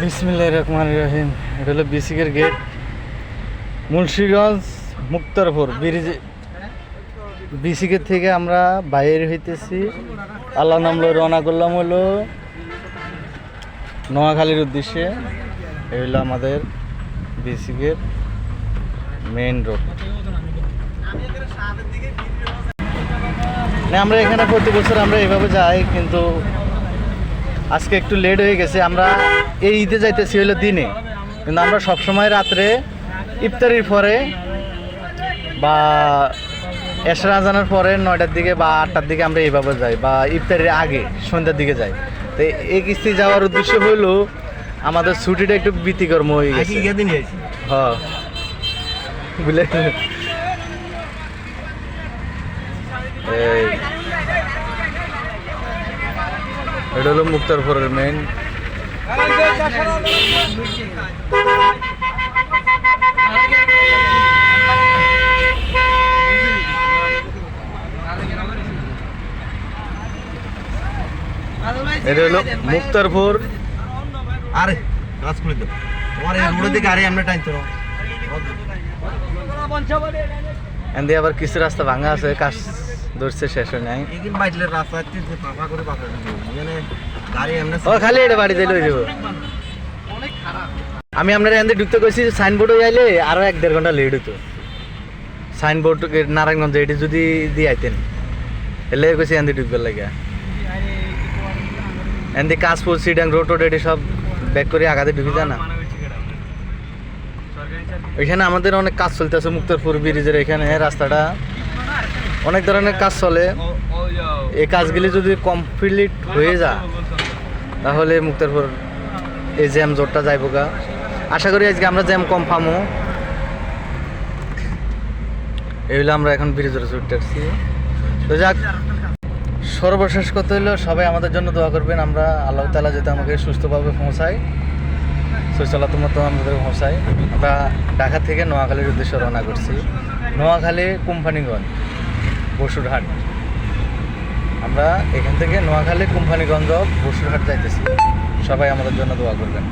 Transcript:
বিসমিল্লাহির রহমানির রহিম। এটা হলো বিসিকের গেট, মুন্সিগঞ্জ মুক্তারপুর ব্রিজ। বিসিকের থেকে আমরা বাইরে হইতেছি, আল্লাহ নামলো রওনা করলাম হলো নোয়াখালীর উদ্দেশ্যে। এই হলো আমাদের বিসিকের মেইন রোড। আমরা এখানে প্রতি বছর আমরা এইভাবে যাই, কিন্তু আজকে একটু লেট হয়ে গেছে। আমরা এই ঈদে যাইতেছি হলো দিনে, কিন্তু আমরা সবসময় রাত্রে ইফতারির পরে বা এশার আজানের পরে 9টার দিকে বা 8টার দিকে আমরা এইভাবে যাই, বা ইফতারির আগে সন্ধ্যার দিকে যাই। তো এই কিস্তি যাওয়ার উদ্দেশ্য হলো আমাদের ছুটিটা একটু ব্যতিক্রম হয়ে গেছে। হ্যাঁ বুঝলে, এটা হলো মুক্তারপুরের মেইন। এটা হলো মুক্তারপুর। আরে কাজ করে দাও, তোমার এই রোডের দিকে আরে আমরা টাইম তো এন্দি আবার কিছু রাস্তা ভাঙা আছে, কাজ ধরছে শেষ হয় নাই। এই বাইটলের রাস্তা আছে পাকা করে পাকা মানে গাড়ি আমরা ও খালি এটা বাড়ি দিলে হয়ে যাবো। অনেক খারাপ। আমি আপনার এন্দি ঢুকতে কইছি, সাইনবোর্ড হয়ে আইলে আরো 1-1.5 ঘন্টা লেট হতো। সাইনবোর্ড নারায়ণগঞ্জ এটি যদি দিয়ে আইতেন এলে কইছি এন্দি ঢুকবার লাগে। এন্দি কাশপুর সিডাং রোড এটি সব ব্যাক করে আগাতে ঢুকে যায় না। ওইখানে আমাদের অনেক কাজ চলতেছে মুক্তারপুর ব্রিজের এখানে। রাস্তাটা অনেক ধরনের কাজ চলে। এই কাজগুলি যদি কমপ্লিট হয়ে যায় তাহলে মুক্তারপুর এই জ্যাম জোরটা যাইব গা। আশা করি আজকে আমরা জ্যাম কম পামো। এইগুলো আমরা এখন ব্রিজের ছুটতে আসছি। তো যাক, সর্বশেষ কথা হইলো সবাই আমাদের জন্য দোয়া করবেন। আমরা আল্লাহ তাআলা যাতে আমাকে সুস্থভাবে পৌঁছায়, সুচলাত মতো আমাদের পৌঁছায়। আমরা ঢাকা থেকে নোয়াখালীর উদ্দেশ্যে রওনা করছি। নোয়াখালী কোম্পানিগঞ্জ বসুরহাট। আমরা এখান থেকে নোয়াখালী কোম্পানিগঞ্জ বসুরহাট যাইতেছি। সবাই আমাদের জন্য দোয়া করবেন।